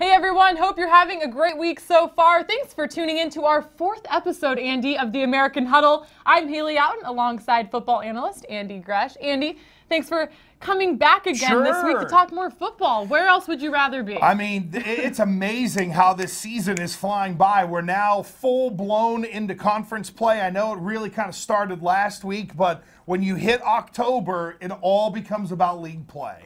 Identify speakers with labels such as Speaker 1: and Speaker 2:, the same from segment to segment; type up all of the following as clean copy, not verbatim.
Speaker 1: Hey everyone, hope you're having a great week so far. Thanks for tuning in to our 4th episode, Andy, of the American Huddle. I'm Hali Oughton alongside football analyst Andy Gresh. Andy, thanks for coming back again this week to talk more football. Where else would you rather be?
Speaker 2: I mean, it's amazing how this season is flying by. We're now full-blown into conference play. I know it really kind of started last week, but when you hit October, it all becomes about league play.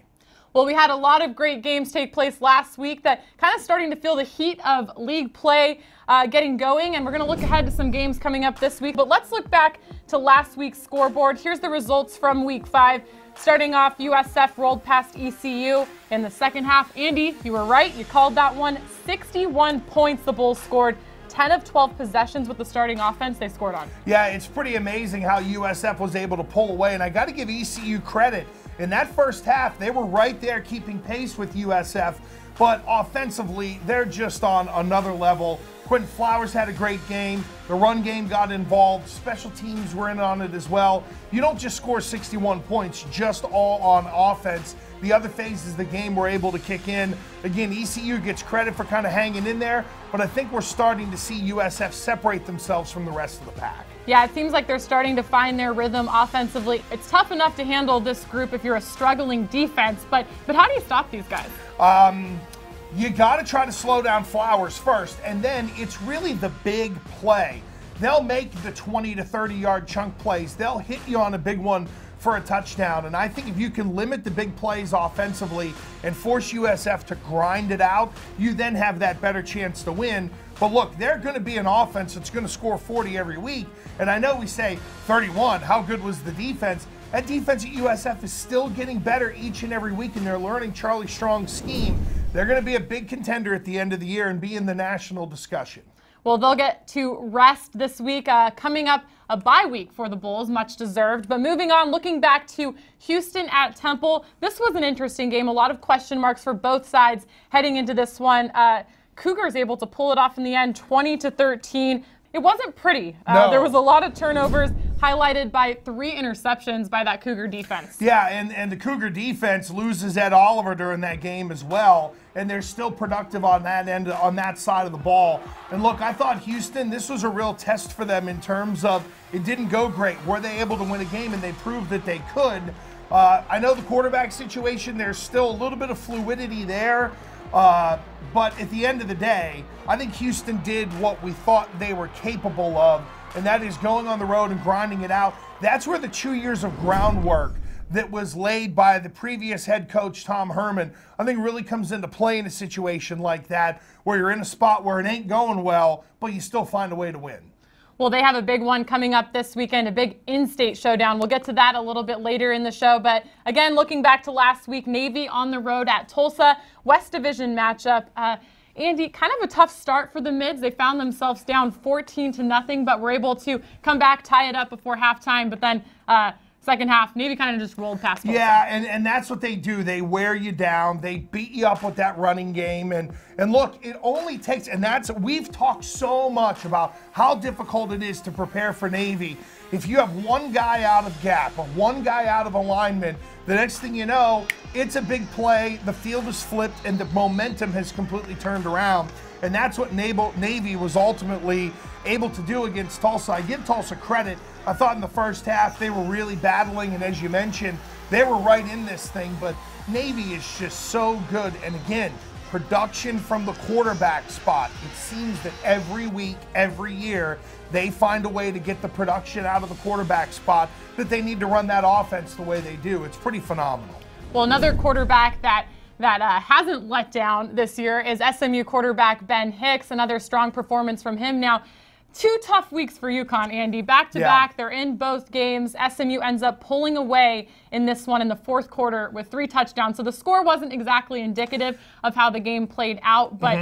Speaker 1: Well, we had a lot of great games take place last week that kind of starting to feel the heat of league play getting going, and we're going to look ahead to some games coming up this week. But let's look back to last week's scoreboard. Here's the results from Week 5. Starting off, USF rolled past ECU in the second half. Andy, you were right. You called that one. 61 points the Bulls scored. 10 of 12 possessions with the starting offense they scored on.
Speaker 2: Yeah, it's pretty amazing how USF was able to pull away, and I got to give ECU credit. In that first half, they were right there keeping pace with USF, but offensively, they're just on another level. Quentin Flowers had a great game. The run game got involved. Special teams were in on it as well. You don't just score 61 points just all on offense. The other phases of the game were able to kick in. Again, ECU gets credit for kind of hanging in there, but I think we're starting to see USF separate themselves from the rest of the pack.
Speaker 1: Yeah, it seems like they're starting to find their rhythm offensively. It's tough enough to handle this group if you're a struggling defense, but how do you stop these guys?
Speaker 2: You got to try to slow down Flowers first, and then it's really the big play. They'll make the 20 to 30-yard chunk plays. They'll hit you on a big one for a touchdown, and I think if you can limit the big plays offensively and force USF to grind it out, you then have that better chance to win. But look, they're going to be an offense that's going to score 40 every week, and I know we say 31, how good was the defense? That defense at USF is still getting better each and every week, and they're learning Charlie Strong's scheme. They're going to be a big contender at the end of the year and be in the national discussion.
Speaker 1: Well, they'll get to rest this week. Coming up, a bye week for the Bulls, much deserved. But moving on, looking back to Houston at Temple, this was an interesting game. A lot of question marks for both sides heading into this one. Cougars able to pull it off in the end, 20-13. It wasn't pretty.
Speaker 2: No.
Speaker 1: There was a lot of turnovers, highlighted by 3 interceptions by that Cougar defense.
Speaker 2: Yeah, and the Cougar defense loses Ed Oliver during that game as well, and they're still productive on that end, on that side of the ball. And look, I thought Houston, this was a real test for them in terms of it didn't go great. Were they able to win a game? And they proved that they could. I know the quarterback situation, there's still a little bit of fluidity there. But at the end of the day, I think Houston did what we thought they were capable of, and that is going on the road and grinding it out. That's where the 2 years of groundwork that was laid by the previous head coach, Tom Herman, I think really comes into play in a situation like that, where you're in a spot where it ain't going well, but you still find a way to win.
Speaker 1: Well, they have a big one coming up this weekend, a big in-state showdown. We'll get to that a little bit later in the show. But again, looking back to last week, Navy on the road at Tulsa, West Division matchup. Andy, kind of a tough start for the Mids. They found themselves down 14-0, but were able to come back, tie it up before halftime. But then second half, Navy kind of just rolled past Tulsa.
Speaker 2: Yeah, and that's what they do. They wear you down. They beat you up with that running game. And look, it only takes, and we've talked so much about how difficult it is to prepare for Navy. If you have one guy out of gap or one guy out of alignment, the next thing you know, it's a big play, the field is flipped, and the momentum has completely turned around. And that's what Navy was ultimately able to do against Tulsa. I give Tulsa credit. I thought in the first half they were really battling, and as you mentioned, they were right in this thing, but Navy is just so good. And again, production from the quarterback spot. It seems that every week, every year, they find a way to get the production out of the quarterback spot that they need to run that offense the way they do. It's pretty phenomenal.
Speaker 1: Well, another quarterback that hasn't let down this year is SMU quarterback Ben Hicks. Another strong performance from him. Now, 2 tough weeks for UConn, Andy. Back-to-back, they're in both games. SMU ends up pulling away in this one in the 4th quarter with 3 touchdowns. So the score wasn't exactly indicative of how the game played out. But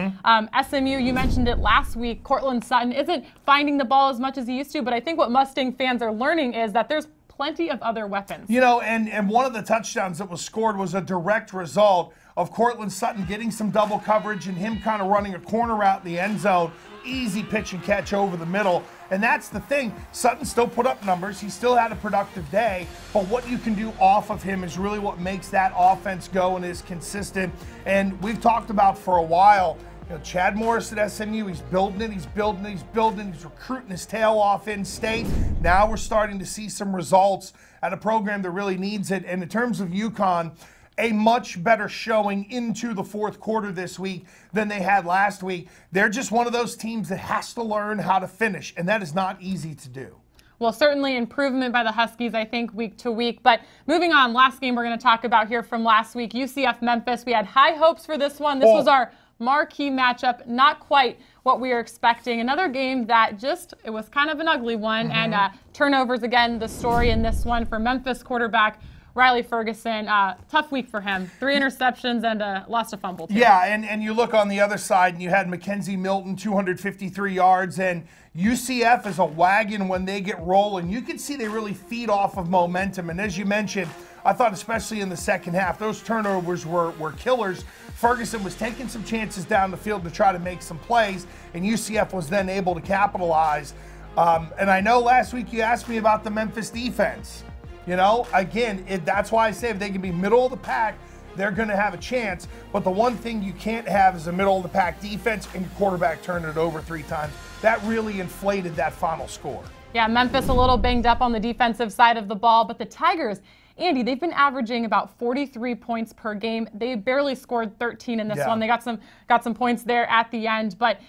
Speaker 1: SMU, you mentioned it last week, Cortland Sutton isn't finding the ball as much as he used to. But I think what Mustang fans are learning is that there's plenty of other weapons.
Speaker 2: You know, and one of the touchdowns that was scored was a direct result of Cortland Sutton getting some double coverage and him kind of running a corner route in the end zone. Easy pitch and catch over the middle. And that's the thing. Sutton still put up numbers. He still had a productive day. But what you can do off of him is really what makes that offense go and is consistent. And we've talked about for a while, you know, Chad Morris at SMU, he's building it, he's building it, he's building it, he's recruiting his tail off in state. Now we're starting to see some results at a program that really needs it. And in terms of UConn, a much better showing into the fourth quarter this week than they had last week. They're just one of those teams that has to learn how to finish, and that is not easy to do.
Speaker 1: Well, certainly improvement by the Huskies, I think, week to week. But moving on, last game we're going to talk about here from last week, UCF Memphis. We had high hopes for this one. This was our marquee matchup, not quite what we were expecting. Another game that it was kind of an ugly one, and turnovers again, the story in this one for Memphis quarterback Riley Ferguson. Tough week for him. 3 interceptions and lost a fumble too.
Speaker 2: Yeah, and you look on the other side and you had Mackenzie Milton, 253 yards, and UCF is a wagon when they get rolling. You can see they really feed off of momentum, and as you mentioned, I thought especially in the second half, those turnovers were killers. Ferguson was taking some chances down the field to try to make some plays, and UCF was then able to capitalize. And I know last week you asked me about the Memphis defense. You know, again, that's why I say if they can be middle of the pack, they're going to have a chance. But the one thing you can't have is a middle of the pack defense and your quarterback turning it over 3 times. That really inflated that final score.
Speaker 1: Yeah, Memphis a little banged up on the defensive side of the ball, but the Tigers, Andy, they've been averaging about 43 points per game. They barely scored 13 in this one. They got some points there at the end. But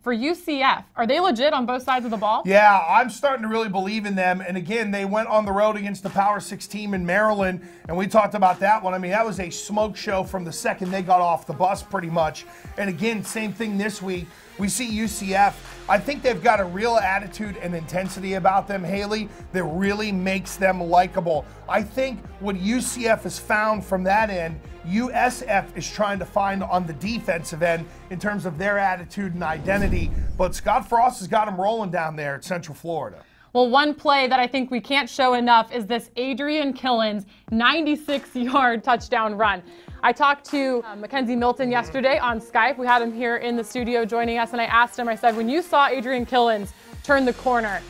Speaker 1: for UCF, are they legit on both sides of the ball?
Speaker 2: Yeah, I'm starting to really believe in them. And again, they went on the road against the Power 6 team in Maryland, and we talked about that one. I mean, that was a smoke show from the second they got off the bus pretty much. And again, same thing this week. We see UCF. I think they've got a real attitude and intensity about them, Haley, that really makes them likable. I think what UCF has found from that end, USF is trying to find on the defensive end in terms of their attitude and identity. But Scott Frost has got them rolling down there at Central Florida.
Speaker 1: Well, one play that I think we can't show enough is this Adrian Killens 96-yard touchdown run. I talked to Mackenzie Milton yesterday on Skype. We had him here in the studio joining us, and I asked him, I said, when you saw Adrian Killens turn the corner,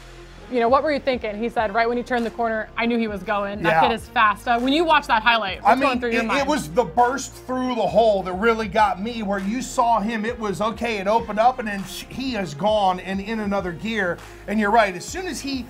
Speaker 1: you know, what were you thinking? He said, right when he turned the corner, I knew he was going. That kid is fast. When you watch that highlight, what's going through your mind?
Speaker 2: It was the burst through the hole that really got me, where you saw him, it was, okay, it opened up, and then he is gone and in another gear. And you're right, as soon as he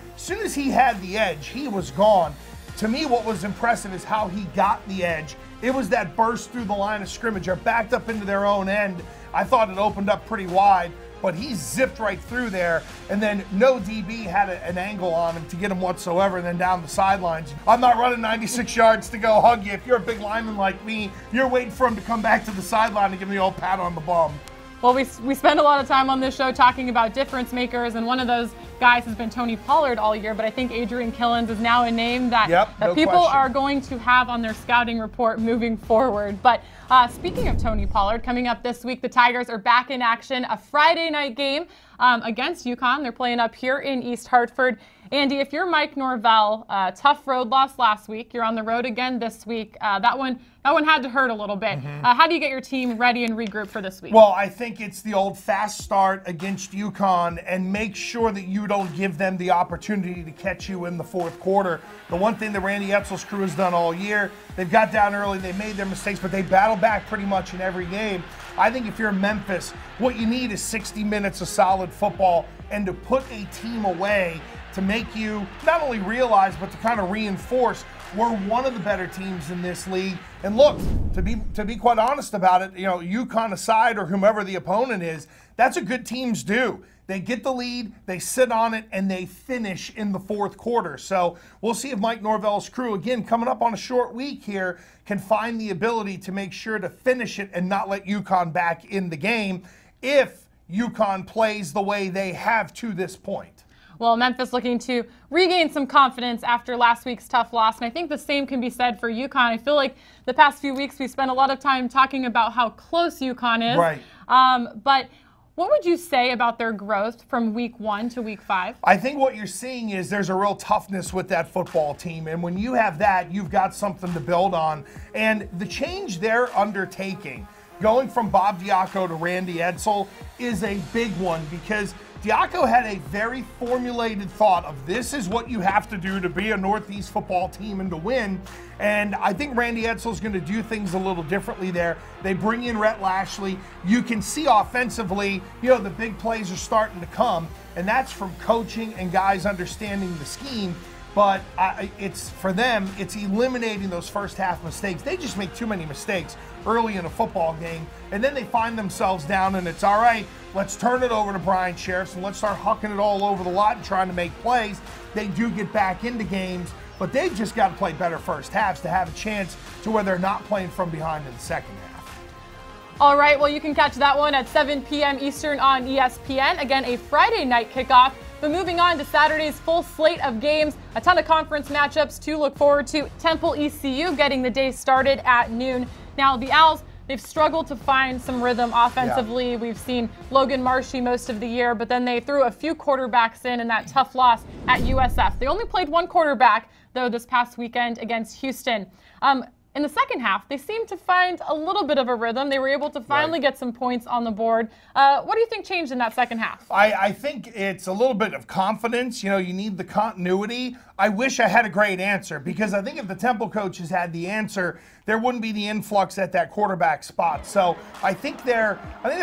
Speaker 2: had the edge, he was gone. To me, what was impressive is how he got the edge. It was that burst through the line of scrimmage, or backed up into their own end. I thought it opened up pretty wide, but he zipped right through there, and then no DB had an angle on him to get him whatsoever, and then down the sidelines. I'm not running 96 yards to go hug you. If you're a big lineman like me, you're waiting for him to come back to the sideline and give me the old pat on the bum.
Speaker 1: Well, we spend a lot of time on this show talking about difference makers, and one of those guys has been Tony Pollard all year, but I think Adrian Killens is now a name that,
Speaker 2: no
Speaker 1: people
Speaker 2: question.
Speaker 1: are going to have on their scouting report moving forward. But speaking of Tony Pollard, coming up this week, the Tigers are back in action, a Friday night game against UConn. They're playing up here in East Hartford. Andy, if you're Mike Norvell, tough road loss last week. You're on the road again this week. That one had to hurt a little bit. How do you get your team ready and regroup for this week?
Speaker 2: Well, I think it's the old fast start against UConn, and make sure that you don't give them the opportunity to catch you in the fourth quarter. The one thing that Randy Etzel's crew has done all year, they've got down early, they made their mistakes, but they battle back pretty much in every game. I think if you're Memphis, what you need is 60 minutes of solid football, and to put a team away to make you not only realize, but to kind of reinforce we're one of the better teams in this league. And look, to be quite honest about it, you know, UConn aside or whomever the opponent is, that's what good teams do. They get the lead, they sit on it, and they finish in the fourth quarter. So we'll see if Mike Norvell's crew, again, coming up on a short week here, can find the ability to make sure to finish it and not let UConn back in the game if UConn plays the way they have to this point.
Speaker 1: Well, Memphis looking to regain some confidence after last week's tough loss, and I think the same can be said for UConn. I feel like the past few weeks we spent a lot of time talking about how close UConn is.
Speaker 2: Right.
Speaker 1: But What would you say about their growth from week 1 to week 5?
Speaker 2: I think what you're seeing is there's a real toughness with that football team. And when you have that, you've got something to build on. And the change they're undertaking, going from Bob Diaco to Randy Edsall, is a big one, because Diaco had a very formulated thought of this is what you have to do to be a Northeast football team and to win. And I think Randy Edsall's going to do things a little differently there. They bring in Rhett Lashley. You can see offensively, the big plays are starting to come, and that's from coaching and guys understanding the scheme. But it's for them, it's eliminating those first half mistakes. They just make too many mistakes early in a football game, and then they find themselves down, and it's all right, let's turn it over to Brian Sheriffs and let's start hucking it all over the lot and trying to make plays. They do get back into games, but they've just got to play better first halves to have a chance to where they're not playing from behind in the second half.
Speaker 1: All right, well, you can catch that one at 7 p.m. Eastern on ESPN. Again, a Friday night kickoff. But moving on to Saturday's full slate of games, a ton of conference matchups to look forward to. Temple ECU getting the day started at noon. Now, the Owls, they've struggled to find some rhythm offensively. Yeah. We've seen Logan Marshy most of the year, but then they threw a few quarterbacks in that tough loss at USF. They only played one quarterback, though, this past weekend against Houston. In the second half, they seemed to find a little bit of a rhythm. They were able to finally get some points on the board. What do you think changed in that second half?
Speaker 2: I think it's a little bit of confidence. You need the continuity. I wish I had a great answer, because I think if the Temple coaches had the answer, there wouldn't be the influx at that quarterback spot. So I think they're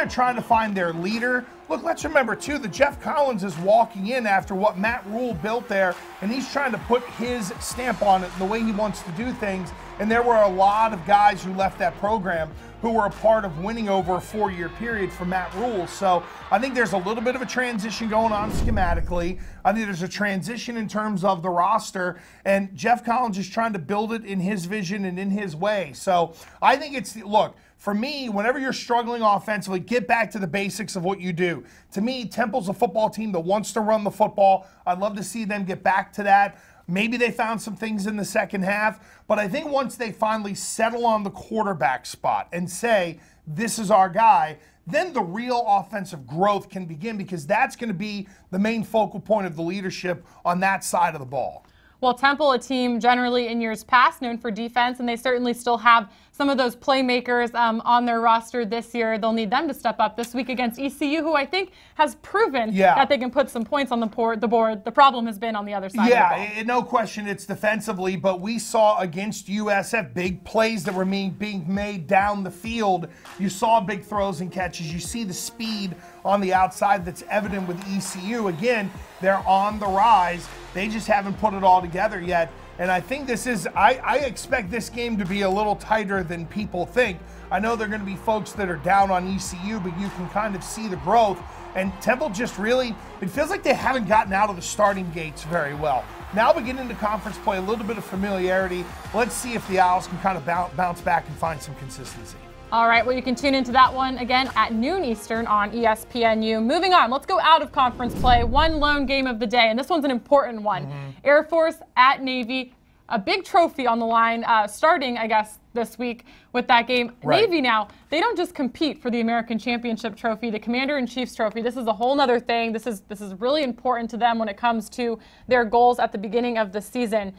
Speaker 2: trying to find their leader. Look, let's remember, too, that Jeff Collins is walking in after what Matt Rule built there, and he's trying to put his stamp on it and the way he wants to do things. And there were a lot of guys who left that program who were a part of winning over a 4-year period for Matt Rule. So I think there's a little bit of a transition going on schematically. I think there's a transition in terms of the roster, and Jeff Collins is trying to build it in his vision and in his way. So I think look, for me, whenever you're struggling offensively, get back to the basics of what you do. To me, Temple's a football team that wants to run the football. I'd love to see them get back to that. Maybe they found some things in the second half, but I think once they finally settle on the quarterback spot and say, this is our guy, then the real offensive growth can begin, because that's going to be the main focal point of the leadership on that side of the ball.
Speaker 1: Well, Temple, a team generally in years past known for defense, and they certainly still have some of those playmakers on their roster this year. They'll need them to step up this week against ECU, who I think has proven that they can put some points on the board. The problem has been on the other side of the ball.
Speaker 2: Yeah, no question it's defensively, but we saw against USF big plays that were being made down the field. You saw big throws and catches. You see the speed on the outside that's evident with ECU. Again, they're on the rise. They just haven't put it all together yet. And I think I expect this game to be a little tighter than people think. I know there are going to be folks that are down on ECU, but you can kind of see the growth. And Temple just really, it feels like they haven't gotten out of the starting gates very well. Now we get into conference play, a little bit of familiarity. Let's see if the Owls can kind of bounce back and find some consistency.
Speaker 1: All right, well, you can tune into that one again at noon Eastern on ESPNU. Moving on, let's go out of conference play. One lone game of the day, and this one's an important one. Air Force at Navy, a big trophy on the line, starting, I guess, this week with that game. Navy now, they don't just compete for the American Championship Trophy, the Commander-in-Chief's Trophy. This is a whole other thing. This is really important to them when it comes to their goals at the beginning of the season.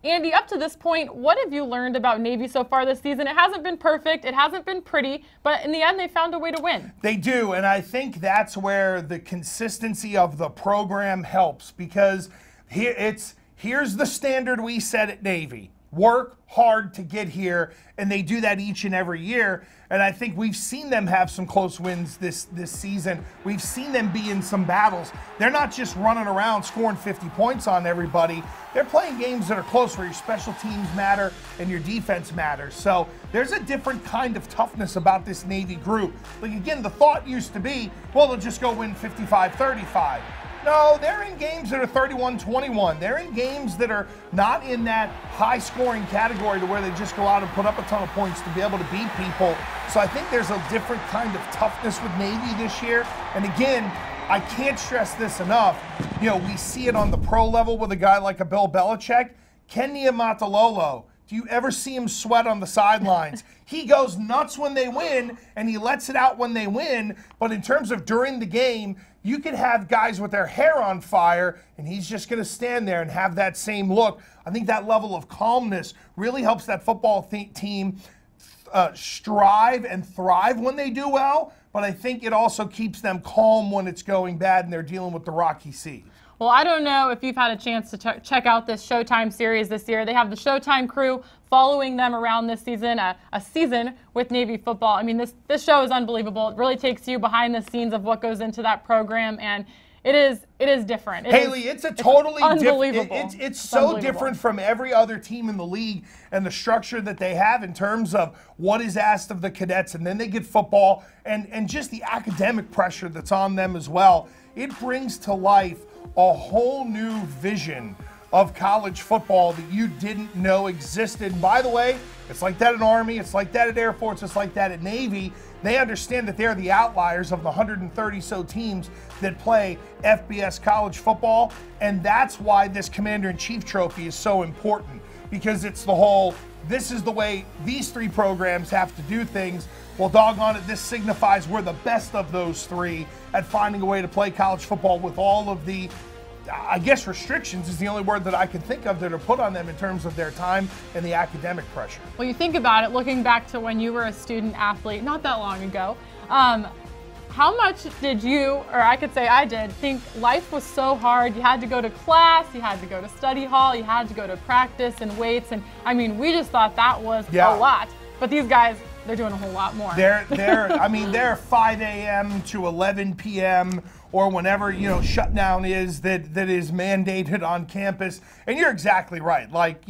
Speaker 1: Andy, up to this point, what have you learned about Navy so far this season? It hasn't been perfect. It hasn't been pretty, but in the end, they found a way to win.
Speaker 2: They do, and I think that's where the consistency of the program helps, because here's the standard we set at Navy. Work hard to get here, and they do that each and every year. And I think we've seen them have some close wins this season. We've seen them be in some battles. They're not just running around scoring 50 points on everybody. They're playing games that are close, where your special teams matter and your defense matters. So there's a different kind of toughness about this Navy group. Like, again, the thought used to be, well, they'll just go win 55-35. No, they're in games that are 31-21. They're in games that are not in that high-scoring category to where they just go out and put up a ton of points to be able to beat people. So I think there's a different kind of toughness with Navy this year. And again, I can't stress this enough. We see it on the pro level with a guy like a Bill Belichick. Ken Niumatalolo Do you ever see him sweat on the sidelines? He goes nuts when they win, and he lets it out when they win. But in terms of during the game, you could have guys with their hair on fire, and he's just going to stand there and have that same look. I think that level of calmness really helps that football team strive and thrive when they do well. But I think it also keeps them calm when it's going bad and they're dealing with the rocky sea.
Speaker 1: Well, I don't know if you've had a chance to check out this Showtime series this year. They have the Showtime crew following them around this season, a season with Navy football. I mean, this show is unbelievable. It really takes you behind the scenes of what goes into that program, and it is different.
Speaker 2: Haley, it's a totally
Speaker 1: unbelievable.
Speaker 2: It's so different from every other team in the league and the structure that they have in terms of what is asked of the cadets, and then they get football and just the academic pressure that's on them as well. It brings to life a whole new vision of college football that you didn't know existed. And by the way, it's like that at Army, it's like that at Air Force, it's like that at Navy. They understand that they're the outliers of the 130-so teams that play FBS college football, and that's why this Commander-in-Chief trophy is so important, because it's the whole, this is the way these three programs have to do things. Well, doggone it, this signifies we're the best of those three at finding a way to play college football with all of the, I guess restrictions is the only word that I can think of that are put on them in terms of their time and the academic pressure.
Speaker 1: Well, you think about it, looking back to when you were a student athlete, not that long ago, how much did you, or I could say I did, think life was so hard? You had to go to class, you had to go to study hall, you had to go to practice and weights, and I mean, we just thought that was a lot. But these guys, they're doing a whole lot more.
Speaker 2: I mean, they're 5 a.m. to 11 p.m. or whenever, shutdown is that is mandated on campus. And you're exactly right. Like,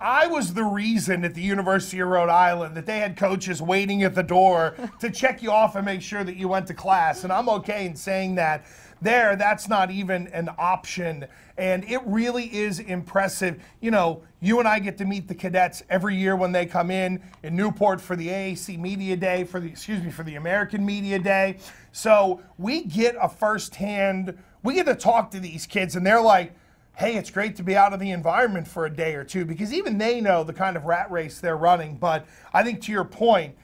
Speaker 2: I was the reason at the University of Rhode Island that they had coaches waiting at the door to check you off and make sure that you went to class. And I'm okay in saying that. That's not even an option. And it really is impressive. You and I get to meet the cadets every year when they come in Newport for the AAC Media Day, for the American Media Day. So we get we get to talk to these kids, and they're like, hey, it's great to be out of the environment for a day or two, because even they know the kind of rat race they're running. But I think to your point,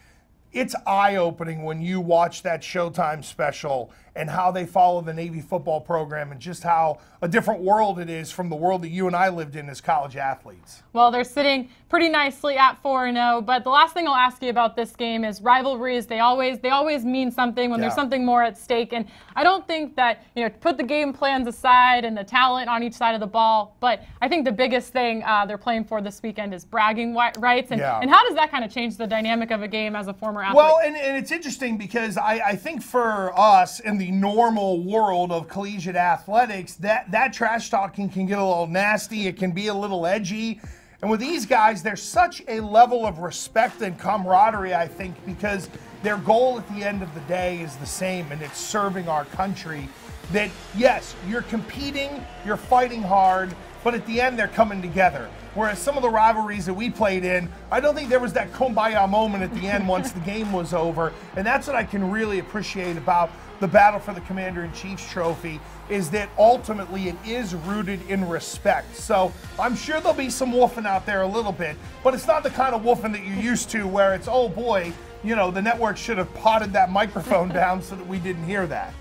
Speaker 2: it's eye-opening when you watch that Showtime special and how they follow the Navy football program and just how a different world it is from the world that you and I lived in as college athletes.
Speaker 1: Well, they're sitting pretty nicely at 4-0, but the last thing I'll ask you about this game is rivalries. They always mean something when there's something more at stake, and I don't think that, put the game plans aside and the talent on each side of the ball, but I think the biggest thing they're playing for this weekend is bragging rights, and how does that kind of change the dynamic of a game as a former athlete?
Speaker 2: Well, and it's interesting because I think for us in the normal world of collegiate athletics, that trash talking can get a little nasty. It can be a little edgy. And with these guys, there's such a level of respect and camaraderie, I think, because their goal at the end of the day is the same, and it's serving our country. That, yes, you're competing, you're fighting hard, but at the end, they're coming together. Whereas some of the rivalries that we played in, I don't think there was that kumbaya moment at the end once the game was over. And that's what I can really appreciate about the battle for the Commander-in-Chief's trophy, is that ultimately it is rooted in respect. So I'm sure there'll be some woofing out there a little bit, but it's not the kind of woofing that you're used to where it's, oh boy, the network should have potted that microphone down so that we didn't hear that.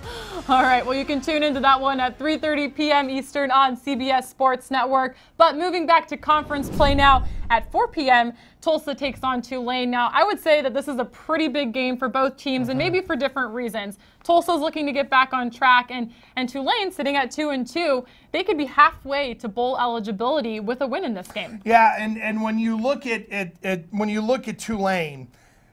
Speaker 1: All right, well, you can tune into that one at 3:30 p.m. Eastern on CBS Sports Network. But moving back to conference play now, at 4 p.m., Tulsa takes on Tulane. Now, I would say that this is a pretty big game for both teams, and maybe for different reasons. Tulsa's looking to get back on track, and Tulane, sitting at 2-2, they could be halfway to bowl eligibility with a win in this game.
Speaker 2: Yeah, and when you look at Tulane,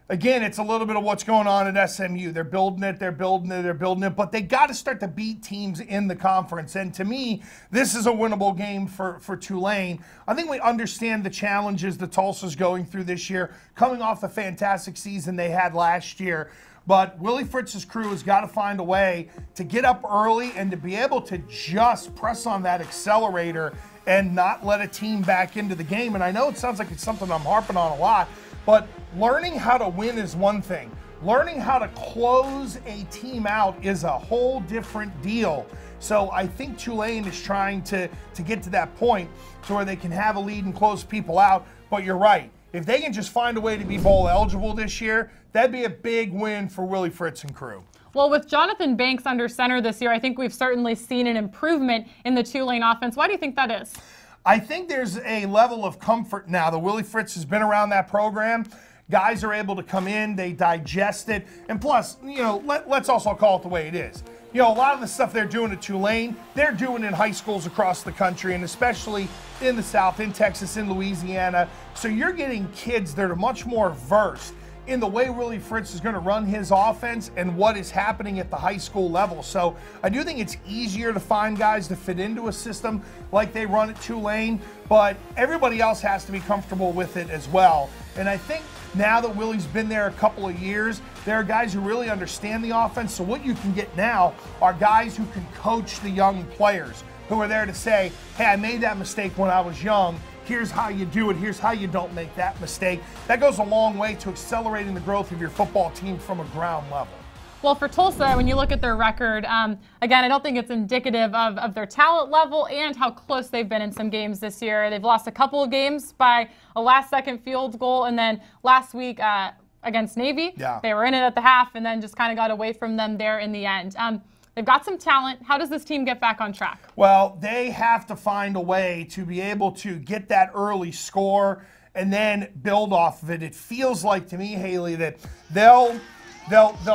Speaker 2: again, it's a little bit of what's going on at SMU. They're building it, but they got to start to beat teams in the conference. And to me, this is a winnable game for Tulane. I think we understand the challenges that Tulsa's going through this year, coming off the fantastic season they had last year. But Willie Fritz's crew has got to find a way to get up early and to be able to just press on that accelerator and not let a team back into the game. And I know it sounds like it's something I'm harping on a lot, but learning how to win is one thing. Learning how to close a team out is a whole different deal. So I think Tulane is trying to get to that point to where they can have a lead and close people out. But you're right. If they can just find a way to be bowl eligible this year, that'd be a big win for Willie Fritz and crew.
Speaker 1: Well, with Jonathan Banks under center this year, I think we've certainly seen an improvement in the Tulane offense. Why do you think that is?
Speaker 2: I think there's a level of comfort now that Willie Fritz has been around that program. Guys are able to come in, they digest it, and plus, let's also call it the way it is. A lot of the stuff they're doing at Tulane, they're doing in high schools across the country, and especially in the South, in Texas, in Louisiana. So you're getting kids that are much more versed in the way Willie Fritz is going to run his offense and what is happening at the high school level. So I do think it's easier to find guys to fit into a system like they run at Tulane, but everybody else has to be comfortable with it as well. And I think now that Willie's been there a couple of years, there are guys who really understand the offense. So what you can get now are guys who can coach the young players, who are there to say, hey, I made that mistake when I was young. Here's how you do it. Here's how you don't make that mistake. That goes a long way to accelerating the growth of your football team from a ground level.
Speaker 1: Well, for Tulsa, when you look at their record, again, I don't think it's indicative of their talent level and how close they've been in some games this year. They've lost a couple of games by a last-second field goal, and then last week against Navy, they were in it at the half and then just kind of got away from them there in the end. They've got some talent. How does this team get back on track?
Speaker 2: Well, they have to find a way to be able to get that early score and then build off of it. It feels like to me, Haley, that they'll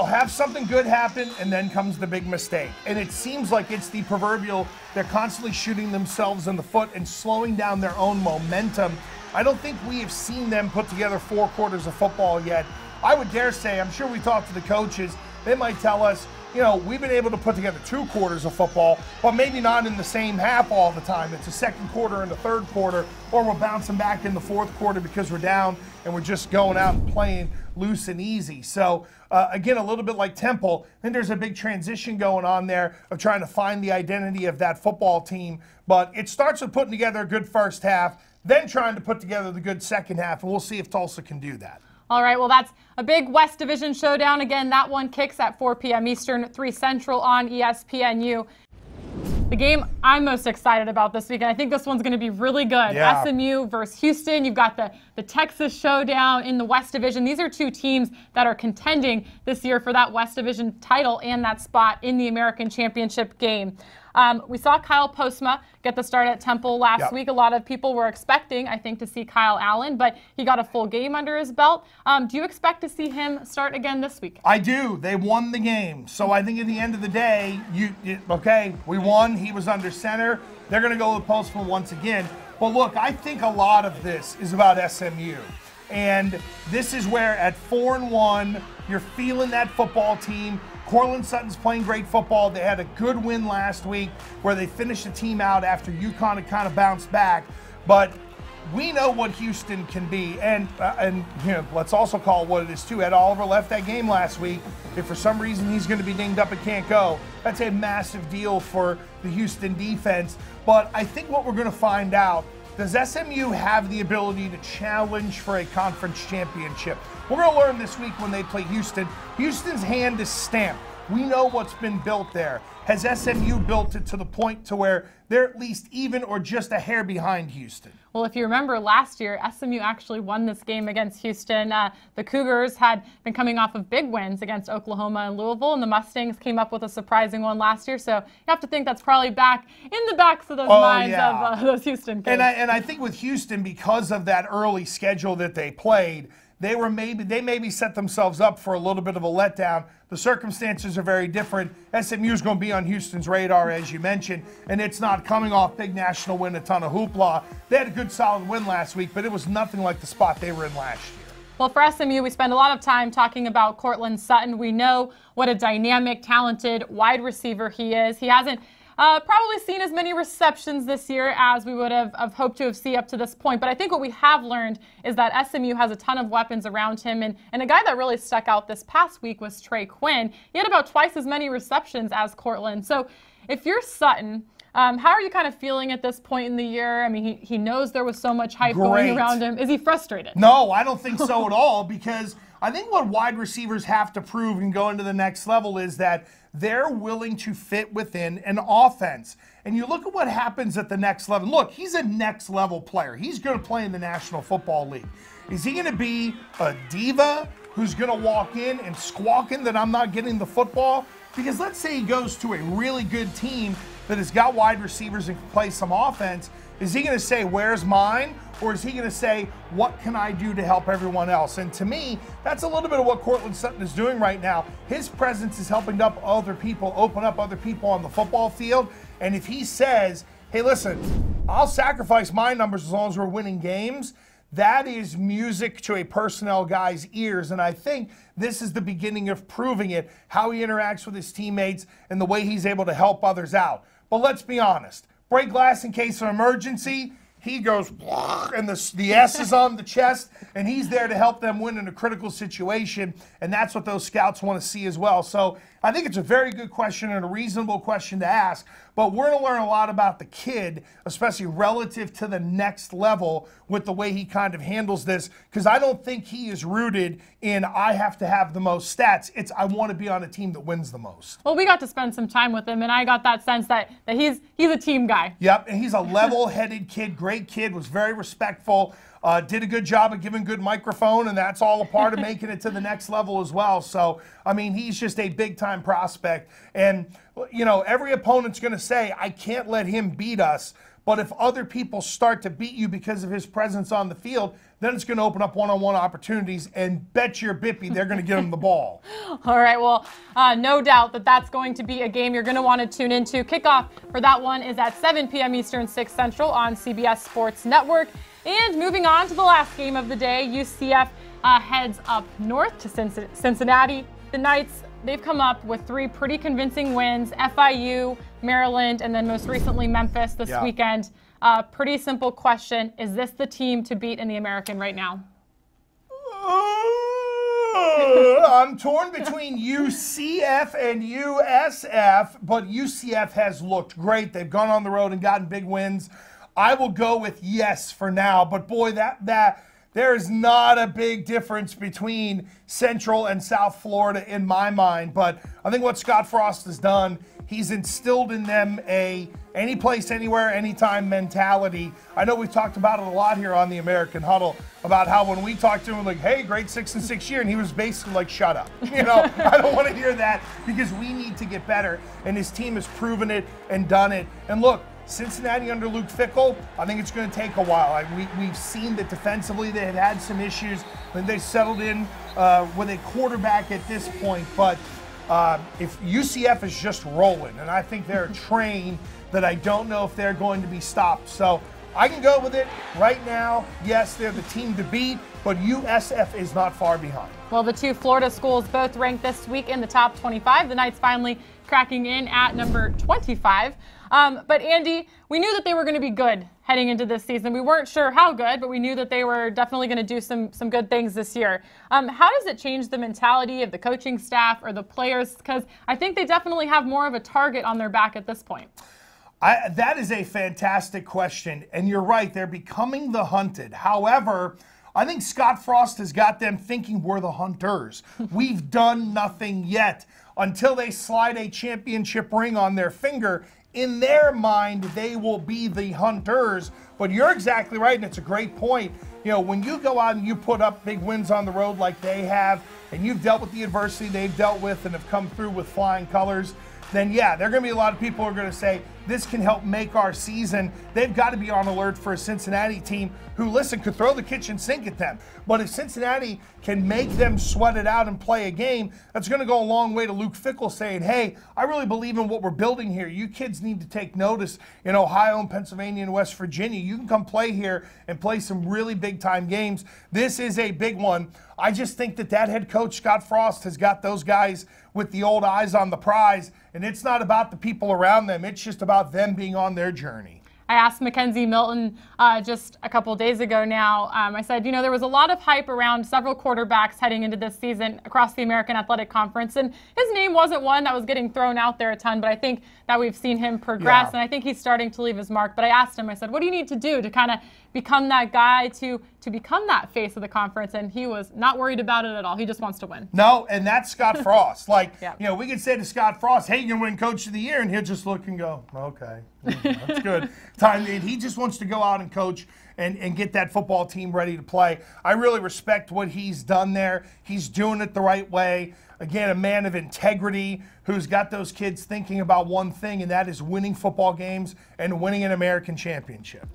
Speaker 2: have something good happen, and then comes the big mistake. And it seems like it's the proverbial, they're constantly shooting themselves in the foot and slowing down their own momentum. I don't think we have seen them put together 4 quarters of football yet. I would dare say, I'm sure we talked to the coaches, they might tell us, we've been able to put together 2 quarters of football, but maybe not in the same half all the time. It's a second quarter and a third quarter, or we're bouncing back in the fourth quarter because we're down and we're just going out and playing loose and easy. So, again, a little bit like Temple, then there's a big transition going on there of trying to find the identity of that football team. But it starts with putting together a good first half, then trying to put together the good second half, and we'll see if Tulsa can do that.
Speaker 1: All right, well, that's a big West Division showdown. Again, that one kicks at 4 p.m. Eastern, 3 Central on ESPNU. The game I'm most excited about this weekend, I think this one's going to be really good.
Speaker 2: Yeah.
Speaker 1: SMU versus Houston. You've got the Texas showdown in the West Division. These are 2 teams that are contending this year for that West Division title and that spot in the American Championship game. We saw Kyle Postma get the start at Temple last week. A lot of people were expecting, I think, to see Kyle Allen, but he got a full game under his belt. Do you expect to see him start again this week?
Speaker 2: I do. They won the game. So I think at the end of the day, okay, we won. He was under center. They're going to go with Postma once again. But look, I think a lot of this is about SMU. And this is where at 4-1, you're feeling that football team. Cortland Sutton's playing great football. They had a good win last week where they finished the team out after UConn had kind of bounced back. But we know what Houston can be. And let's also call it what it is too. Ed Oliver left that game last week. If for some reason he's going to be dinged up and can't go, that's a massive deal for the Houston defense. But I think what we're going to find out, does SMU have the ability to challenge for a conference championship? We're going to learn this week when they play Houston. Houston's hand is stamped. We know what's been built there. Has SMU built it to the point to where they're at least even or just a hair behind Houston?
Speaker 1: Well, if you remember last year, SMU actually won this game against Houston. The Cougars had been coming off of big wins against Oklahoma and Louisville, and the Mustangs came up with a surprising one last year. So you have to think that's probably back in the backs of those minds of those Houston kids.
Speaker 2: And I think with Houston, because of that early schedule that they played, they maybe set themselves up for a little bit of a letdown. The circumstances are very different. SMU is going to be on Houston's radar, as you mentioned, and it's not coming off big national win, a ton of hoopla. They had a good, solid win last week, but it was nothing like the spot they were in last year.
Speaker 1: Well, for SMU, we spend a lot of time talking about Cortland Sutton. We know what a dynamic, talented wide receiver he is. He hasn't probably seen as many receptions this year as we would have hoped to have seen up to this point. But I think what we have learned is that SMU has a ton of weapons around him. And a guy that really stuck out this past week was Trey Quinn. He had about twice as many receptions as Cortland. So if you're Sutton, how are you kind of feeling at this point in the year? I mean, he knows there was so much hype going around him. Is he frustrated?
Speaker 2: No, I don't think so at all, because I think what wide receivers have to prove and go into the next level is that they're willing to fit within an offense. And you look at what happens at the next level. Look, he's a next level player. He's going to play in the National Football League. Is he going to be a diva who's going to walk in and squawking that I'm not getting the football? Because let's say he goes to a really good team that has got wide receivers and can play some offense. Is he going to say, where's mine? Or is he going to say, what can I do to help everyone else? And to me, that's a little bit of what Cortland Sutton is doing right now. His presence is helping up other people, open up other people on the football field. And if he says, hey, listen, I'll sacrifice my numbers as long as we're winning games, that is music to a personnel guy's ears. And I think this is the beginning of proving it, how he interacts with his teammates and the way he's able to help others out. But let's be honest. Break glass in case of emergency. He goes, and the S is on the chest, and he's there to help them win in a critical situation, and that's what those scouts want to see as well. So I think it's a very good question and a reasonable question to ask, but we're going to learn a lot about the kid, especially relative to the next level with the way he kind of handles this, because I don't think he is rooted in I have to have the most stats. It's I want to be on a team that wins the most.
Speaker 1: Well, we got to spend some time with him, and I got that sense that he's a team guy.
Speaker 2: Yep, and he's a level-headed kid, great kid, was very respectful, did a good job of giving good microphone, and that's all a part of making it to the next level as well. So, I mean, he's just a big-time prospect. And, you know, every opponent's going to say, I can't let him beat us. But if other people start to beat you because of his presence on the field, then it's going to open up one-on-one opportunities, and bet your bippy they're going to give him the ball.
Speaker 1: All right, well, no doubt that that's going to be a game you're going to want to tune into. Kickoff for that one is at 7 p.m. Eastern, 6 Central on CBS Sports Network. And moving on to the last game of the day, UCF heads up north to Cincinnati. The Knights, they've come up with 3 pretty convincing wins, FIU, Maryland, and then most recently Memphis this weekend. Pretty simple question. Is this the team to beat in the American right now?
Speaker 2: I'm torn between UCF and USF, but UCF has looked great. They've gone on the road and gotten big wins. I will go with yes for now, but boy, there is not a big difference between Central and South Florida in my mind. But I think what Scott Frost has done, he's instilled in them a any place, anywhere, anytime mentality. I know we've talked about it a lot here on the American Huddle, about how when we talked to him, like, hey, great 6-6 year, and he was basically like, shut up. You know, I don't want to hear that, because we need to get better, and his team has proven it and done it. And look, Cincinnati under Luke Fickell, I think it's going to take a while. We've seen that defensively they had some issues when they settled in with a quarterback at this point. But if UCF is just rolling, and I think they're a train that I don't know if they're going to be stopped. So I can go with it right now. Yes, they're the team to beat, but USF is not far behind.
Speaker 1: Well, the 2 Florida schools both ranked this week in the top 25. The Knights finally cracking in at number 25. But Andy, we knew that they were going to be good heading into this season. We weren't sure how good, but we knew that they were definitely going to do some good things this year. How does it change the mentality of the coaching staff or the players? Because I think they definitely have more of a target on their back at this point.
Speaker 2: That is a fantastic question, and you're right. They're becoming the hunted. However, I think Scott Frost has got them thinking we're the hunters. We've done nothing yet. Until they slide a championship ring on their finger, in their mind, they will be the hunters. But you're exactly right, and it's a great point. You know, when you go out and you put up big wins on the road like they have, and you've dealt with the adversity they've dealt with and have come through with flying colors, then yeah, there are going to be a lot of people who are going to say, this can help make our season. They've got to be on alert for a Cincinnati team who, listen, could throw the kitchen sink at them. But if Cincinnati can make them sweat it out and play a game, that's going to go a long way to Luke Fickell saying, hey, I really believe in what we're building here. You kids need to take notice in Ohio and Pennsylvania and West Virginia. You can come play here and play some really big-time games. This is a big one. I just think that head coach, Scott Frost, has got those guys with the old eyes on the prize, and it's not about the people around them. It's just about them being on their journey.
Speaker 1: I asked Mackenzie Milton just a couple days ago now. I said, you know, there was a lot of hype around several quarterbacks heading into this season across the American Athletic Conference, and his name wasn't one that was getting thrown out there a ton, but I think that we've seen him progress, and I think he's starting to leave his mark. But I asked him, I said, what do you need to do to kind of become that guy to become that face of the conference, and he was not worried about it at all. He just wants to win.
Speaker 2: No, and that's Scott Frost. Like,
Speaker 1: Yeah.
Speaker 2: you know, we could say to Scott Frost, hey, you're going to win Coach of the Year, and he'll just look and go, okay, that's good. He just wants to go out and coach and get that football team ready to play. I really respect what he's done there. He's doing it the right way. Again, a man of integrity who's got those kids thinking about one thing, and that is winning football games and winning an American championship.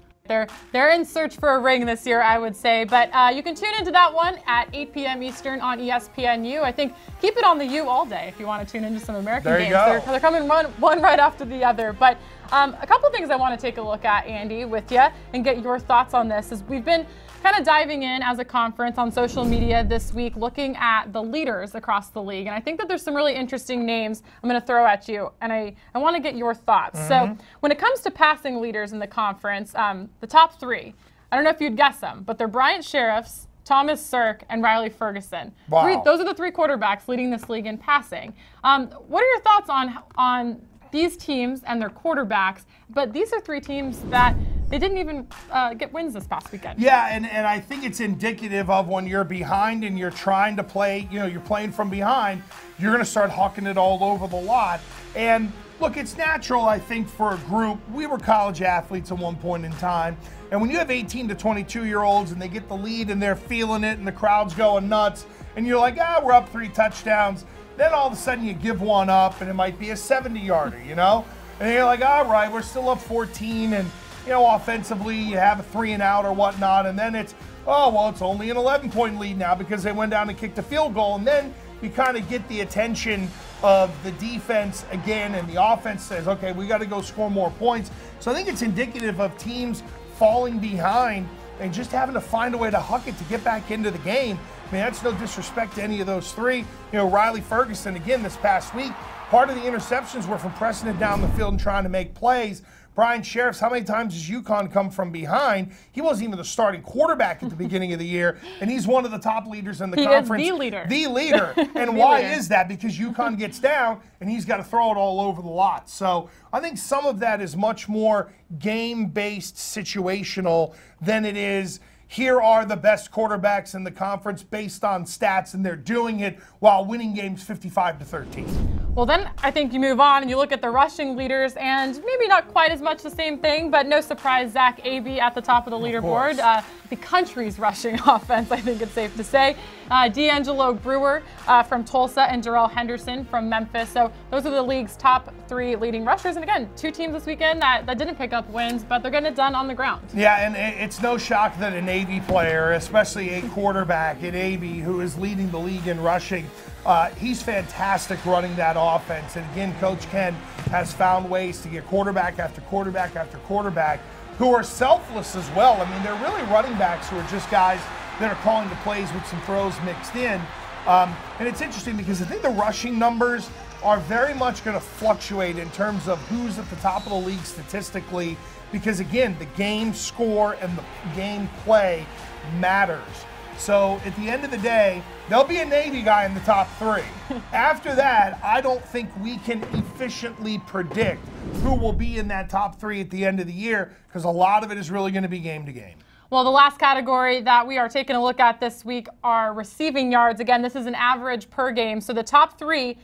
Speaker 1: They're in search for a ring this year, I would say. But you can tune into that one at 8 p.m. Eastern on ESPNU. I think keep it on the U all day if you want to tune into some American games. They're coming one right after the other. But a couple of things I want to take a look at, Andy, with you and get your thoughts on this. Is we've been kind of diving in as a conference on social media this week, looking at the leaders across the league. And I think that there's some really interesting names I'm going to throw at you, and I want to get your thoughts. So when it comes to passing leaders in the conference, the top three, I don't know if you'd guess them, but they're Bryant Sheriffs, Thomas Sirk, and Riley Ferguson.
Speaker 2: Wow.
Speaker 1: Those are the three quarterbacks leading this league in passing. What are your thoughts on these teams and their quarterbacks? But these are three teams that they didn't even get wins this past weekend.
Speaker 2: Yeah, and I think it's indicative of when you're behind and you're trying to play, you know, you're playing from behind, you're going to start hucking it all over the lot. And look, it's natural, I think, for a group. We were college athletes at one point in time. And when you have 18 to 22-year-olds and they get the lead and they're feeling it and the crowd's going nuts, and you're like, we're up 3 touchdowns. Then all of a sudden you give one up and it might be a 70-yarder, you know? And you're like, all right, we're still up 14, and you know, offensively, you have a 3-and-out or whatnot, and then it's, it's only an 11-point lead now because they went down and kicked a field goal, and then you kind of get the attention of the defense again, and the offense says, okay, we got to go score more points. So I think it's indicative of teams falling behind and just having to find a way to huck it to get back into the game. I mean, that's no disrespect to any of those three. You know, Riley Ferguson, again, this past week, part of the interceptions were from pressing it down the field and trying to make plays. Brian Sheriffs, how many times has UConn come from behind? He wasn't even the starting quarterback at the beginning of the year, and he's one of the top leaders in the conference.
Speaker 1: He is the leader.
Speaker 2: The leader. And why is that? Because UConn gets down, and he's got to throw it all over the lot. So I think some of that is much more game-based situational than it is here are the best quarterbacks in the conference based on stats, and they're doing it while winning games 55-13.
Speaker 1: Well, then I think you move on and you look at the rushing leaders, and maybe not quite as much the same thing, but no surprise, Zach Abey at the top of the leaderboard. The country's rushing offense, I think it's safe to say. D'Angelo Brewer from Tulsa and Jarrell Henderson from Memphis. So those are the league's top 3 leading rushers. And again, 2 teams this weekend that didn't pick up wins, but they're getting it done on the ground.
Speaker 2: Yeah, and it's no shock that a Navy player, especially a quarterback at Abey, who is leading the league in rushing, he's fantastic running that offense. And again, Coach Ken has found ways to get quarterback after quarterback after quarterback who are selfless as well. I mean, they're really running backs who are just guys that are calling the plays with some throws mixed in. And it's interesting because I think the rushing numbers are very much going to fluctuate in terms of who's at the top of the league statistically, because again, the game score and the game play matters. So at the end of the day, there'll be a Navy guy in the top 3. After that, I don't think we can efficiently predict who will be in that top 3 at the end of the year, because a lot of it is really going to be game to game.
Speaker 1: Well, the last category that we are taking a look at this week are receiving yards. Again, this is an average per game. So the top 3,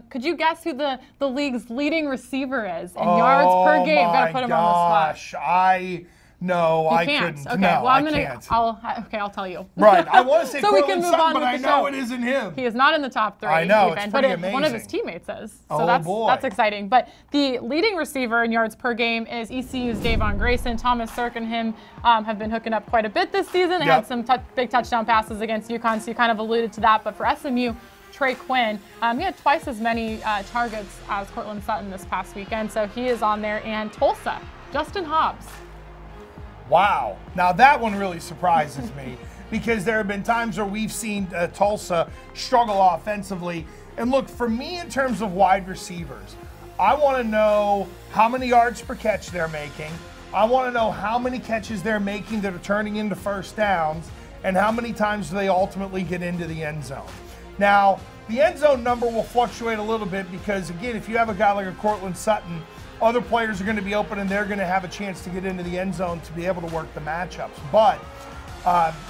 Speaker 1: could you guess who the league's leading receiver is in yards per game? Gotta put him on the spot.
Speaker 2: No, I
Speaker 1: can't.
Speaker 2: couldn't.
Speaker 1: Okay,
Speaker 2: no,
Speaker 1: well,
Speaker 2: I can't.
Speaker 1: I'll tell you.
Speaker 2: Right. I want to say
Speaker 1: so we can move on
Speaker 2: but
Speaker 1: with
Speaker 2: I
Speaker 1: the
Speaker 2: know
Speaker 1: show.
Speaker 2: it isn't him.
Speaker 1: He is not in the top 3.
Speaker 2: I know,
Speaker 1: even,
Speaker 2: it's
Speaker 1: but
Speaker 2: pretty amazing.
Speaker 1: One of his teammates is. So
Speaker 2: boy.
Speaker 1: that's exciting. But the leading receiver in yards per game is ECU's Davon Grayson. Thomas Sirk and him have been hooking up quite a bit this season. They had some big touchdown passes against UConn, so you kind of alluded to that. But for SMU, Trey Quinn, he had twice as many targets as Cortland Sutton this past weekend, so he is on there. And Tulsa, Justin Hobbs.
Speaker 2: Wow. Now that one really surprises me, because there have been times where we've seen Tulsa struggle offensively. And look, for me in terms of wide receivers, I want to know how many yards per catch they're making. I want to know how many catches they're making that are turning into first downs, and how many times do they ultimately get into the end zone. Now, the end zone number will fluctuate a little bit because, again, if you have a guy like a Cortland Sutton other players are going to be open and they're going to have a chance to get into the end zone to be able to work the matchups. But,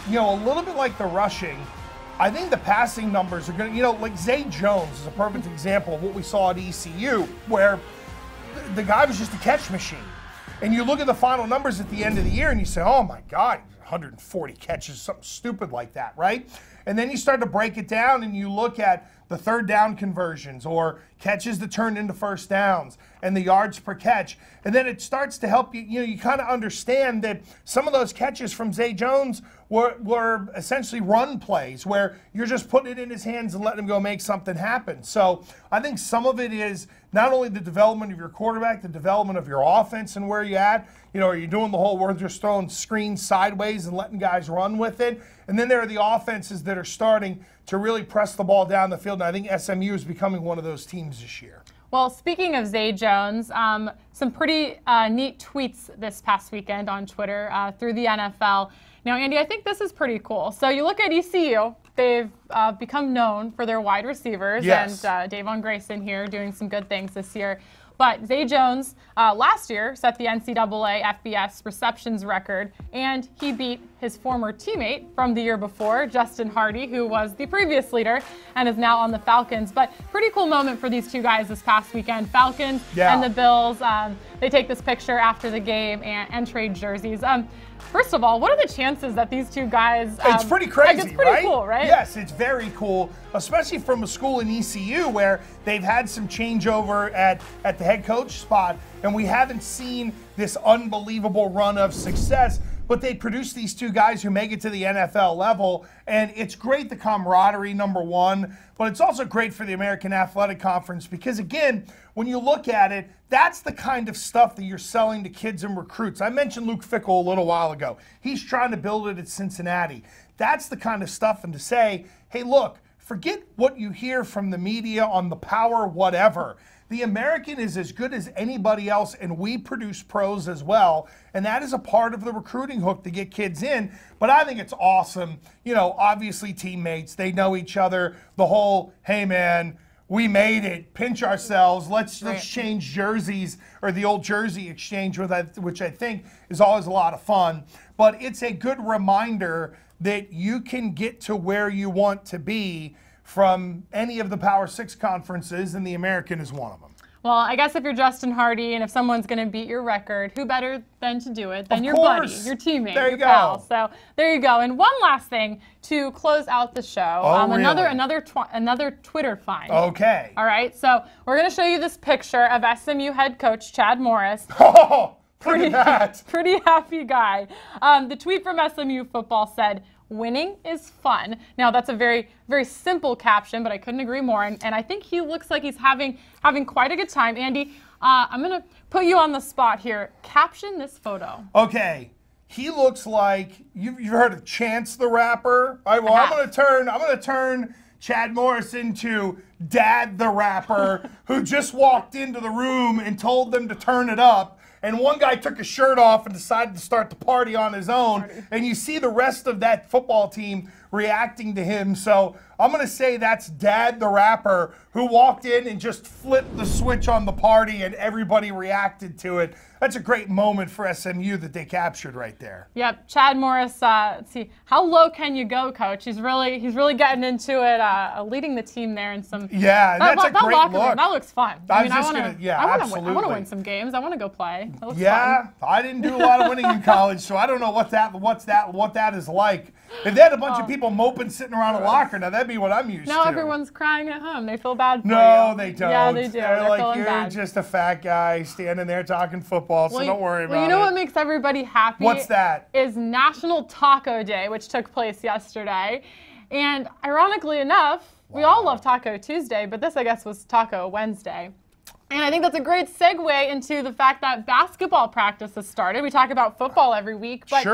Speaker 2: you know, a little bit like the rushing, I think the passing numbers are going to, you know, like Zay Jones is a perfect example of what we saw at ECU, where the guy was just a catch machine. And you look at the final numbers at the end of the year and you say, oh my God, 140 catches, something stupid like that, right? And then you start to break it down and you look at the third down conversions or catches that turned into first downs and the yards per catch. And then it starts to help you, you know, you kind of understand that some of those catches from Zay Jones were essentially run plays where you're just putting it in his hands and letting him go make something happen. So I think some of it is not only the development of your quarterback, the development of your offense and where you're at. You know, are you doing the whole where you're just throwing screens sideways and letting guys run with it? And then there are the offenses that are starting to really press the ball down the field. And I think SMU is becoming one of those teams this year.
Speaker 1: Well, speaking of Zay Jones, some pretty neat tweets this past weekend on Twitter through the NFL. Now, Andy, I think this is pretty cool. So you look at ECU, they've become known for their wide receivers,
Speaker 2: yes.
Speaker 1: And Davon Grayson here doing some good things this year. But Zay Jones last year set the NCAA FBS receptions record, and he beat his former teammate from the year before, Justin Hardy, who was the previous leader and is now on the Falcons. But pretty cool moment for these two guys this past weekend. Falcons and the Bills, they take this picture after the game and trade jerseys. First of all, what are the chances that these two guys...
Speaker 2: it's pretty crazy,
Speaker 1: like, it's pretty
Speaker 2: right?
Speaker 1: cool, right?
Speaker 2: Yes, it's very cool, especially from a school in ECU where they've had some changeover at the head coach spot, and we haven't seen this unbelievable run of success, but they produce these two guys who make it to the NFL level, and it's great, the camaraderie, number one, but it's also great for the American Athletic Conference because, again, when you look at it, that's the kind of stuff that you're selling to kids and recruits. I mentioned Luke Fickell a little while ago. He's trying to build it at Cincinnati. That's the kind of stuff, and to say, hey, look, forget what you hear from the media on the power, whatever. The American is as good as anybody else, and we produce pros as well, and that is a part of the recruiting hook to get kids in. But I think it's awesome. You know, obviously teammates, they know each other. The whole, hey, man, we made it, pinch ourselves, let's change jerseys, or the old jersey exchange, which I think is always a lot of fun. But it's a good reminder that you can get to where you want to be from any of the Power 6 conferences, and the American is one of them.
Speaker 1: Well, I guess if you're Justin Hardy and if someone's going to beat your record, who better than to do it than your buddy, your teammate,
Speaker 2: there you
Speaker 1: your
Speaker 2: go.
Speaker 1: pal. So there you go. And one last thing to close out the show.
Speaker 2: Really?
Speaker 1: Another Twitter find.
Speaker 2: Okay.
Speaker 1: All right. So we're going to show you this picture of SMU head coach Chad Morris.
Speaker 2: Oh, look at that.
Speaker 1: Pretty happy guy. The tweet from SMU football said, "Winning is fun." Now, that's a very, very simple caption, but I couldn't agree more. And I think he looks like he's having quite a good time. Andy, I'm going to put you on the spot here. Caption this photo.
Speaker 2: Okay. He looks like, you've heard of Chance the Rapper? All right, well, I'm going to turn Chad Morris into Dad the Rapper, who just walked into the room and told them to turn it up. And one guy took his shirt off and decided to start the party on his own. And you see the rest of that football team reacting to him. So I'm going to say that's Dad the Rapper, who walked in and just flipped the switch on the party and everybody reacted to it. That's a great moment for SMU that they captured right there.
Speaker 1: Yep, Chad Morris. Let's see, how low can you go, Coach? He's really getting into it, leading the team there in some.
Speaker 2: Yeah, that's a great look.
Speaker 1: That looks fun.
Speaker 2: I want
Speaker 1: to win some games. I want to go play. That looks
Speaker 2: fun. I didn't do a lot of winning in college, so I don't know what that is like. If they had a bunch of people moping sitting around a locker, now that'd be what I'm used to.
Speaker 1: Now everyone's crying at home. They feel bad for you.
Speaker 2: No, they don't.
Speaker 1: Yeah, they do.
Speaker 2: They're like, you're just a fat guy standing there talking football, so don't worry about it.
Speaker 1: Well, you know what makes everybody happy?
Speaker 2: What's that?
Speaker 1: Is National Taco Day, which took place yesterday. And ironically enough, we all love Taco Tuesday, but this, I guess, was Taco Wednesday. And I think that's a great segue into the fact that basketball practice has started. We talk about football every week, but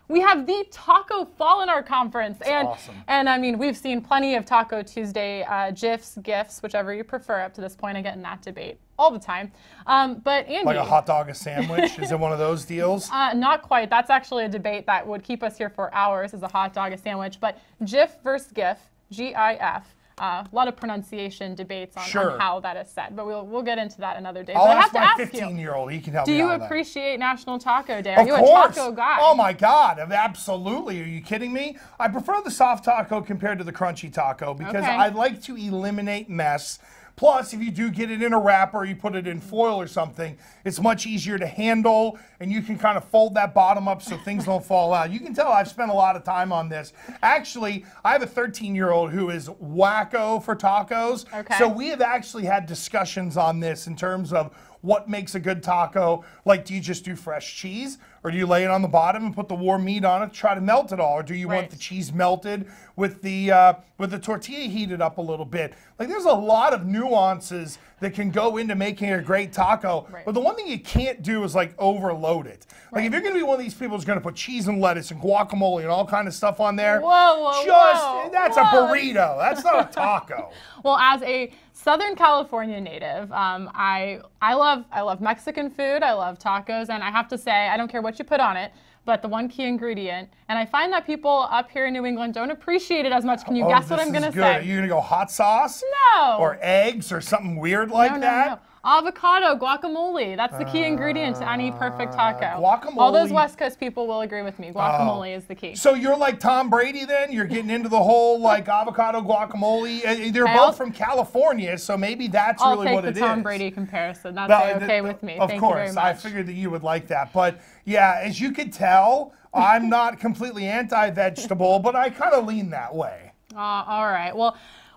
Speaker 1: we have the Taco Fall in our conference.
Speaker 2: That's awesome.
Speaker 1: And I mean, we've seen plenty of Taco Tuesday GIFs, GIFs, whichever you prefer up to this point. I get in that debate all the time. But Andy.
Speaker 2: Like a hot dog, a sandwich? Is it one of those deals?
Speaker 1: Not quite. That's actually a debate that would keep us here for hours, is a hot dog, a sandwich. But GIF versus GIF, GIF. a lot of pronunciation debates on how that is said. But we'll get into that another day.
Speaker 2: I'll
Speaker 1: but
Speaker 2: ask
Speaker 1: I have
Speaker 2: my
Speaker 1: to ask
Speaker 2: 15-year-old. He can help
Speaker 1: do
Speaker 2: me
Speaker 1: you
Speaker 2: out with
Speaker 1: appreciate National Taco Day?
Speaker 2: that.
Speaker 1: Are you
Speaker 2: Of course.
Speaker 1: a taco guy?
Speaker 2: Oh my God, absolutely. Are you kidding me? I prefer the soft taco compared to the crunchy taco because I like to eliminate mess. Plus, if you do get it in a wrapper, you put it in foil or something, it's much easier to handle, and you can kind of fold that bottom up so things don't fall out. You can tell I've spent a lot of time on this. Actually, I have a 13-year-old who is wacko for tacos.
Speaker 1: Okay.
Speaker 2: So we have actually had discussions on this in terms of what makes a good taco. Like, do you just do fresh cheese, or do you lay it on the bottom and put the warm meat on it to try to melt it all, or do you want the cheese melted with the tortilla heated up a little bit? Like, there's a lot of nuances that can go into making a great taco. But the one thing you can't do is like overload it. Like, if you're going to be one of these people who's going to put cheese and lettuce and guacamole and all kind of stuff on there, that's a burrito. That's not a taco.
Speaker 1: Well, as a Southern California native, I love Mexican food. I love tacos, and I have to say, I don't care what you put on it, but the one key ingredient, and I find that people up here in New England don't appreciate it as much. Can you guess what I'm going to say?
Speaker 2: Are you going to go hot sauce?
Speaker 1: No.
Speaker 2: Or eggs or something weird like that?
Speaker 1: No. Avocado, guacamole. That's the key ingredient to any perfect taco.
Speaker 2: Guacamole.
Speaker 1: All those West Coast people will agree with me. Guacamole is the key.
Speaker 2: So you're like Tom Brady then? You're getting into the whole like avocado guacamole? They're both from California, so maybe that's really what it is.
Speaker 1: I'll take the Tom Brady comparison. That's okay with me. Thank you very much.
Speaker 2: Of course. I figured that you would like that. But yeah, as you could tell, I'm not completely anti-vegetable, but I kind of lean that way.
Speaker 1: All right.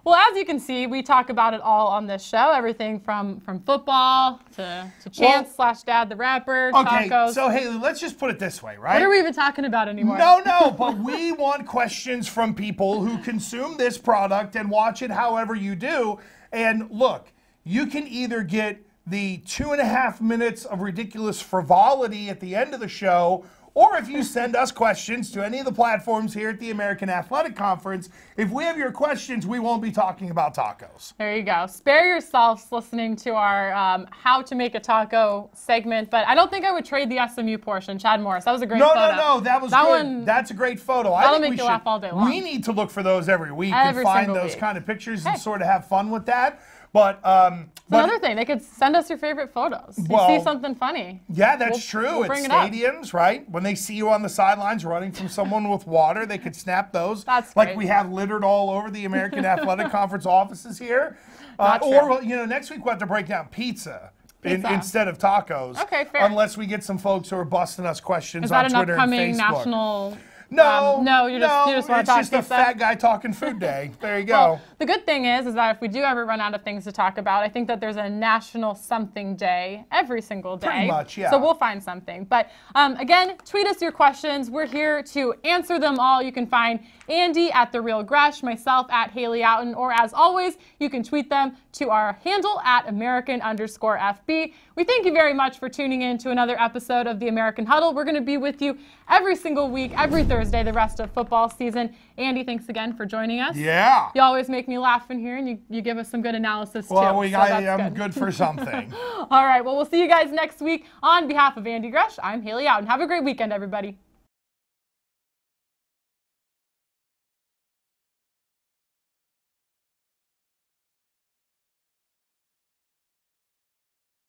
Speaker 1: Well, as you can see, we talk about it all on this show. Everything from football to Chance / Dad the Rapper, tacos.
Speaker 2: So Haley, let's just put it this way, right?
Speaker 1: What are we even talking about anymore?
Speaker 2: No, but we want questions from people who consume this product and watch it however you do. And look, you can either get the 2.5 minutes of ridiculous frivolity at the end of the show, or if you send us questions to any of the platforms here at the American Athletic Conference, if we have your questions, we won't be talking about tacos.
Speaker 1: There you go. Spare yourselves listening to our how to make a taco segment, but I don't think I would trade the SMU portion. Chad Morris, that was a great photo.
Speaker 2: No, that was good. That's a great photo.
Speaker 1: That'll make you laugh all day long.
Speaker 2: We need to look for those every week and find those kind of pictures and sort of have fun with that. But
Speaker 1: another thing, they could send us your favorite photos. You see something funny.
Speaker 2: Yeah, that's true. At stadiums, right? When they see you on the sidelines running from someone with water, they could snap those.
Speaker 1: That's great.
Speaker 2: Like we have littered all over the American Athletic Conference offices here. Or next week we'll have to break down pizza. Instead of tacos.
Speaker 1: Okay, fair.
Speaker 2: Unless we get some folks who are busting us questions
Speaker 1: Is
Speaker 2: on
Speaker 1: that
Speaker 2: Twitter
Speaker 1: an
Speaker 2: and
Speaker 1: upcoming
Speaker 2: Facebook.
Speaker 1: national?
Speaker 2: No,
Speaker 1: you just want to talk
Speaker 2: pizza. It's just a fat guy talking food day. There you go.
Speaker 1: Well, the good thing is that if we do ever run out of things to talk about, I think that there's a national something day every single day.
Speaker 2: Pretty much, yeah.
Speaker 1: So we'll find something. But again, tweet us your questions. We're here to answer them all. You can find Andy at The Real Gresh, myself at Hali Oughton, or as always, you can tweet them to our handle at American_FB. We thank you very much for tuning in to another episode of the American Huddle. We're going to be with you every single week, every Thursday, the rest of football season. Andy, thanks again for joining us.
Speaker 2: Yeah.
Speaker 1: You always make me laugh in here, and you give us some good analysis, too.
Speaker 2: Well, I'm good for something.
Speaker 1: All right, well, we'll see you guys next week. On behalf of Andy Gresh, I'm Hali Oughton. Have a great weekend, everybody.